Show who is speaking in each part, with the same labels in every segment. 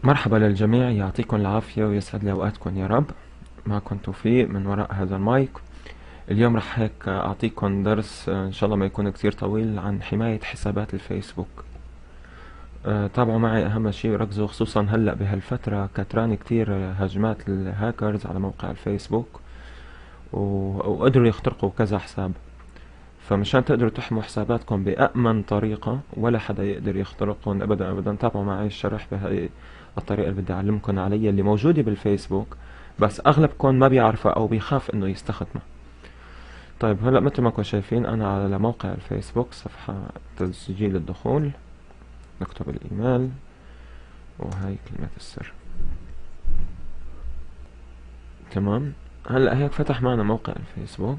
Speaker 1: مرحبا للجميع، يعطيكم العافية ويسعد لي أوقاتكم يا رب. معكم توفيق من وراء هذا المايك. اليوم رح هيك أعطيكم درس إن شاء الله ما يكون كتير طويل عن حماية حسابات الفيسبوك. تابعوا معي أهم شيء، ركزوا خصوصا هلأ بهالفترة كتران كتير هجمات الهاكرز على موقع الفيسبوك وقدروا يخترقوا كذا حساب. فمشان تقدروا تحموا حساباتكم بأأمن طريقة ولا حدا يقدر يخترقهم أبدا أبدا، تابعوا معي الشرح بهاي الطريقة اللي بدي أعلمكم عليها اللي موجودة بالفيسبوك، بس أغلبكم ما بيعرفها أو بيخاف إنه يستخدمها. طيب هلا مثل ما كنتم شايفين أنا على موقع الفيسبوك، صفحة تسجيل الدخول، نكتب الإيميل وهاي كلمة السر. تمام، هلا هيك فتح معنا موقع الفيسبوك.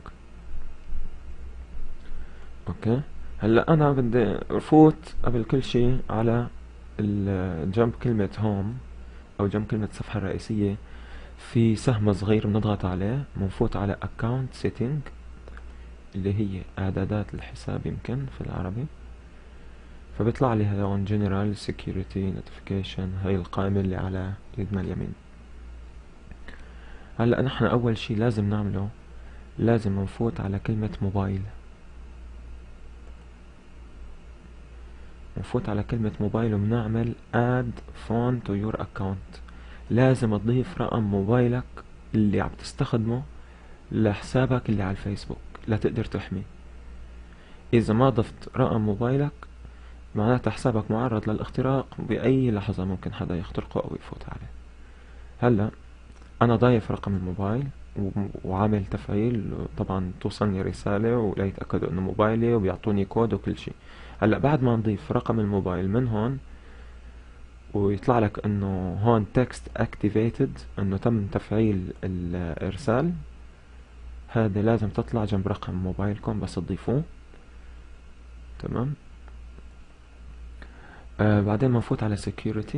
Speaker 1: اوكي، هلا انا بدي افوت قبل كل شيء على جنب كلمة هوم او جنب كلمة الصفحة الرئيسية في سهم صغير بنضغط عليه، بنفوت على account setting اللي هي اعدادات الحساب يمكن في العربي. فبيطلع لي هون general security notification، هاي القائمة اللي على يدنا اليمين. هلا نحن اول شيء لازم نعمله، لازم نفوت على كلمة موبايل. نفوت على كلمة موبايل وبنعمل add phone to your account. لازم تضيف رقم موبايلك اللي عم تستخدمه لحسابك اللي على الفيسبوك لتقدر تحمي. إذا ما ضفت رقم موبايلك معناتها حسابك معرض للاختراق بأي لحظة، ممكن حدا يخترقه أو يفوت عليه. هلا أنا ضايف رقم الموبايل وعامل تفعيل، طبعا توصلني رسالة وليتأكدوا إنه موبايلي وبيعطوني كود وكل شي. هلا بعد ما نضيف رقم الموبايل من هون ويطلع لك انه هون text activated، انه تم تفعيل الارسال، هذا لازم تطلع جنب رقم موبايلكم بس تضيفوه. تمام. بعدين بنفوت على security.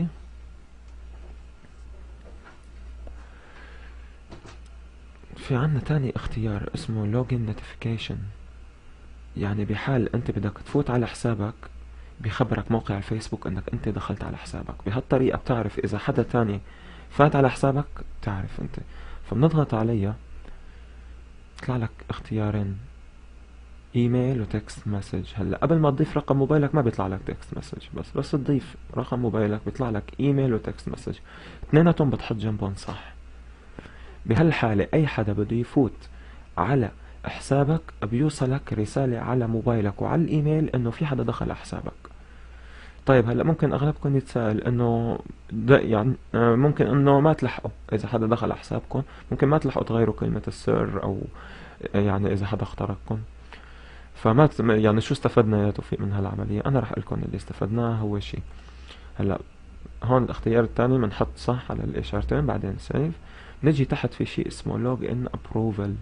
Speaker 1: في عنا تاني اختيار اسمه login notification، يعني بحال انت بدك تفوت على حسابك بيخبرك موقع الفيسبوك انك انت دخلت على حسابك. بهالطريقة بتعرف اذا حدا تاني فات على حسابك، تعرف انت. فبنضغط عليها، يطلع لك اختيارين، ايميل وتكست مسج. هلا قبل ما تضيف رقم موبايلك ما بيطلع لك تكست مسج، بس تضيف رقم موبايلك بيطلع لك ايميل وتكست مسج، اثنيناتهم بتحط جنبهم صح. بهالحالة اي حدا بده يفوت على حسابك بيوصلك رسالة على موبايلك وعلى الايميل انه في حدا دخل على حسابك. طيب هلا ممكن اغلبكم يتساءل انه يعني ممكن انه ما تلحقوا، اذا حدا دخل على حسابكم ممكن ما تلحقوا تغيروا كلمة السر، او يعني اذا حدا اخترقكم. يعني شو استفدنا يا توفيق من هالعملية؟ أنا رح أقولكم اللي استفدناه هو شي. هلا هون الاختيار الثاني بنحط صح على الإشارتين، بعدين سيف. نجي تحت في شي اسمه لوج ان ابروفل.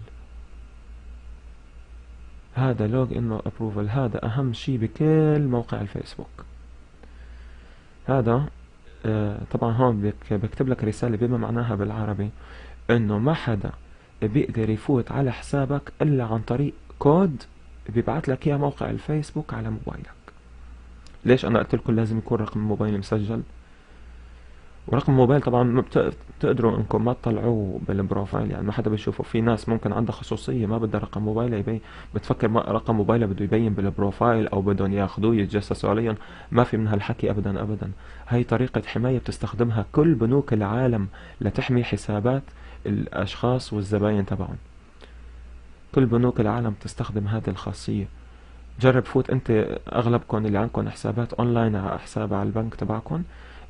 Speaker 1: هذا لوج ان ابروفل هذا أهم شي بكل موقع الفيسبوك. هذا طبعا هون بكتب لك رسالة بما معناها بالعربي انه ما حدا بيقدر يفوت على حسابك الا عن طريق كود بيبعت لك اياه موقع الفيسبوك على موبايلك. ليش انا قلت لكم لازم يكون رقم الموبايل مسجل؟ ورقم الموبايل طبعا ما بتقدروا انكم ما تطلعوه بالبروفايل، يعني ما حدا بيشوفه. في ناس ممكن عندها خصوصية ما بدها رقم موبايله يبين، بتفكر رقم موبايله بده يبين بالبروفايل او بدهم ياخذوه يتجسسوا عليهم. ما في من هالحكي ابدا ابدا. هاي طريقة حماية بتستخدمها كل بنوك العالم لتحمي حسابات الاشخاص والزباين تبعهم. كل بنوك العالم تستخدم هذه الخاصية. جرب فوت انت، اغلبكم اللي عندكم حسابات اونلاين على حساب على البنك تبعكم،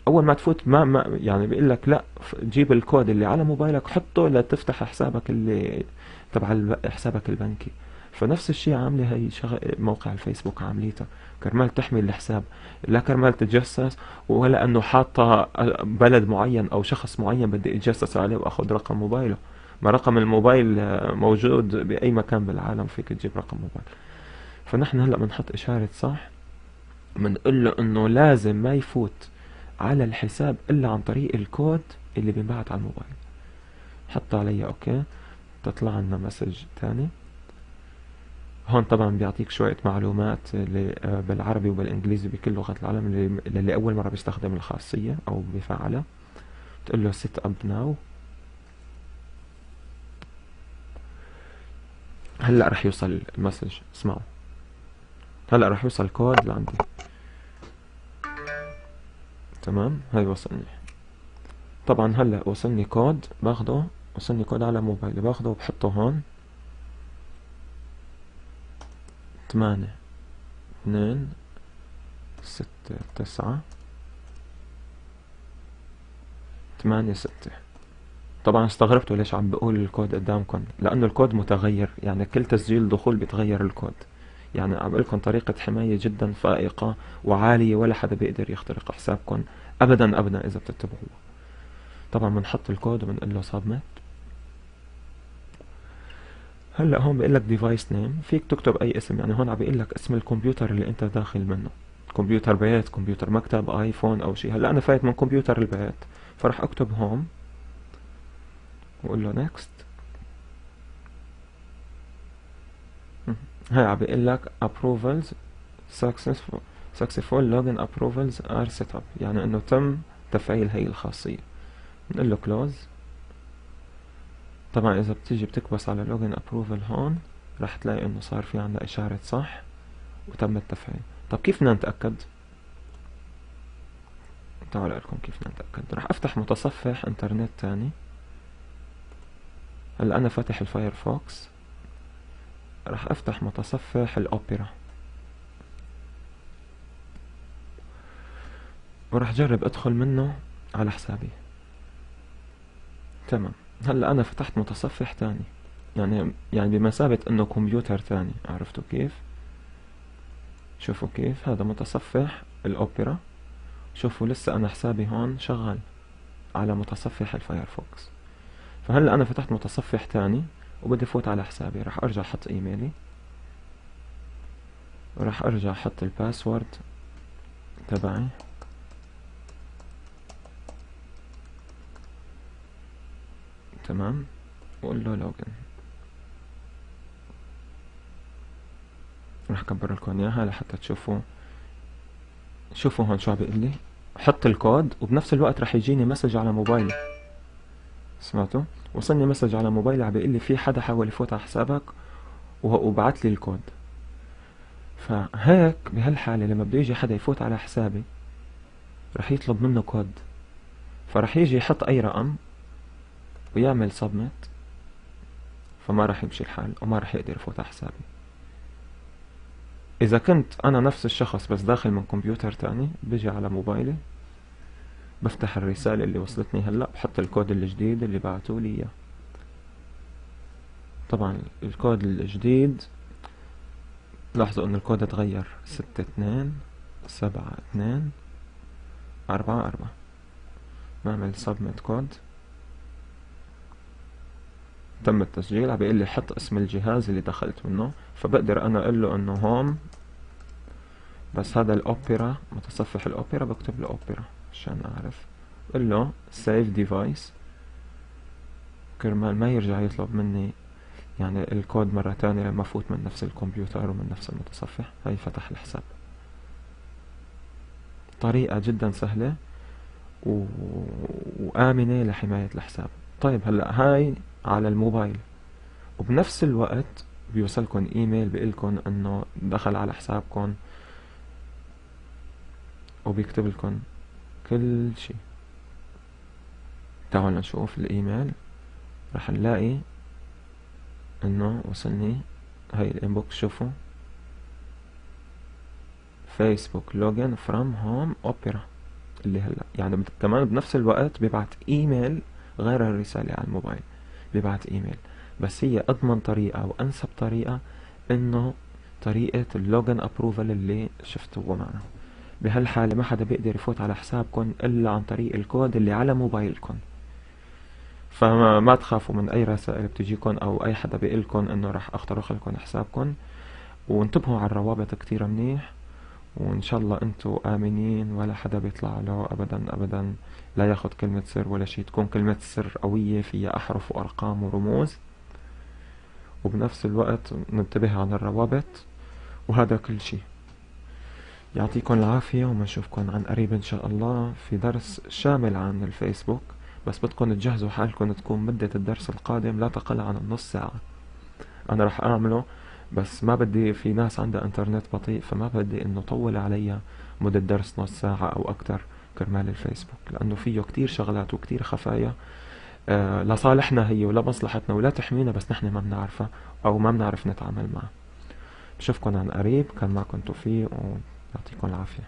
Speaker 1: اول ما تفوت ما يعني بيقول لك لا، جيب الكود اللي على موبايلك حطه لتفتح حسابك اللي تبع حسابك البنكي. فنفس الشيء عامله هي موقع الفيسبوك عامليته كرمال تحمي الحساب، لا كرمال تتجسس، ولا انه حاطه بلد معين او شخص معين بدي اتجسس عليه واخذ رقم موبايله. ما رقم الموبايل موجود باي مكان بالعالم، فيك تجيب رقم موبايل. فنحن هلا بنحط اشارة صح، بنقول له انه لازم ما يفوت على الحساب الا عن طريق الكود اللي بينبعت على الموبايل. حط علي اوكي، تطلع لنا مسج تاني. هون طبعا بيعطيك شوية معلومات بالعربي وبالانجليزي بكل لغات العالم اللي اول مرة بيستخدم الخاصية او بيفعلها. تقول له set up now. هلا رح يوصل المسج، اسمعوا، هلا رح يوصل كود لعندي. تمام، هاي وصلني. طبعا هلا وصلني كود، باخده، وصلني كود على موبايلي، باخده وبحطه هون. 8 2 6 9 8 6. طبعا استغربتوا ليش عم بقول الكود قدامكم، لانه الكود متغير، يعني كل تسجيل دخول بيتغير الكود. يعني عم بقولكم طريقة حماية جدا فائقة وعالية، ولا حدا بيقدر يخترق حسابكم ابدا ابدا اذا بتتبعوه. طبعا بنحط الكود وبنقول له سبميت. هلا هون بيقول لك ديفايس نيم، فيك تكتب اي اسم، يعني هون عم بيقول لك اسم الكمبيوتر اللي انت داخل منه، كمبيوتر بيت، كمبيوتر مكتب، ايفون او شيء. هلا انا فايت من كمبيوتر البيت، فراح اكتب هوم واقول له نيكست. هاي عم بيقول لك approvals successful successful login approvals are set up، يعني انه تم تفعيل هي الخاصية. بنقول له close. طبعا اذا بتيجي بتكبس على login approval هون راح تلاقي انه صار في عندنا اشارة صح وتم التفعيل. طب كيف بدنا نتأكد؟ تعالوا لكم كيف بدنا نتأكد. راح افتح متصفح انترنت تاني. هلا انا فاتح الفايرفوكس، راح افتح متصفح الاوبرا وراح جرب ادخل منه على حسابي. تمام، هلا انا فتحت متصفح تاني، يعني بمثابة انه كمبيوتر تاني. عرفتوا كيف؟ شوفوا كيف هذا متصفح الاوبرا. شوفوا لسه انا حسابي هون شغال على متصفح الفايرفوكس. فهلا انا فتحت متصفح تاني وبدي فوت على حسابي. راح ارجع احط ايميلي، وراح ارجع احط الباسورد تبعي. تمام، وقول له لوجن. راح اكبر لكم اياها لحتى تشوفوا. شوفوا هون شو عم بيقول لي، حط الكود وبنفس الوقت راح يجيني مسج على موبايلي. سمعتوا؟ وصلني مسج على موبايلي عم بيقول لي في حدا حاول يفوت على حسابك وبعت لي الكود. فهيك بهالحالة لما بده يجي حدا يفوت على حسابي راح يطلب منه كود، فراح يجي يحط اي رقم ويعمل سبميت، فما راح يمشي الحال وما راح يقدر يفوت على حسابي. اذا كنت انا نفس الشخص بس داخل من كمبيوتر تاني، بيجي على موبايلي بفتح الرسالة اللي وصلتني هلا، بحط الكود الجديد اللي بعتوا لي اياه. طبعا الكود الجديد لاحظوا ان الكود اتغير، 627244. بعمل سبميت كود، تم التسجيل. عم بيقول لي حط اسم الجهاز اللي دخلت منه، فبقدر انا اقول له انه هوم، بس هذا الاوبرا، متصفح الاوبرا، بكتب له اوبرا عشان اعرف. بقول له سيف ديفايس كرمال ما يرجع يطلب مني يعني الكود مرة تانية لما فوت من نفس الكمبيوتر ومن نفس المتصفح. هاي فتح الحساب. طريقة جدا سهلة وآمنة لحماية الحساب. طيب هلا هاي على الموبايل، وبنفس الوقت بيوصلكن ايميل بيقلكن انه دخل على حسابكن وبيكتب لكم كل شي. تعالوا نشوف الايميل، رح نلاقي انه وصلني هاي الانبوكس. شوفوا فيسبوك لوجن فروم هوم اوبرا اللي هلا يعني كمان بنفس الوقت بيبعت ايميل غير الرسالة على الموبايل، بيبعت ايميل. بس هي اضمن طريقة وانسب طريقة انه طريقة اللوجن ابروفل اللي شفتوه معنا. بهالحالة ما حدا بيقدر يفوت على حسابكم الا عن طريق الكود اللي على موبايلكم. فما تخافوا من اي رسائل بتجيكم او اي حدا بيقلكن انه راح اخترق لكم حسابكم، وانتبهوا على الروابط كتير منيح، وان شاء الله انتوا امنين ولا حدا بيطلع له ابدا ابدا لا ياخد كلمة سر ولا شي. تكون كلمة سر قوية فيها احرف وارقام ورموز، وبنفس الوقت ننتبه على الروابط. وهذا كل شي. يعطيكم العافية، وما نشوفكم عن قريب ان شاء الله في درس شامل عن الفيسبوك بس بدكم تجهزوا حالكم تكون مدة الدرس القادم لا تقل عن النص ساعة. انا رح اعمله، بس ما بدي، في ناس عندها انترنت بطيء، فما بدي انه طول عليا مدة درس نص ساعة او اكتر كرمال الفيسبوك، لانه فيه كتير شغلات وكتير خفايا لصالحنا هي ولا مصلحتنا ولا تحمينا، بس نحن ما بنعرفها او ما بنعرف نتعامل معها. بشوفكن عن قريب، كان معكم توفيق ويعطيكم العافية.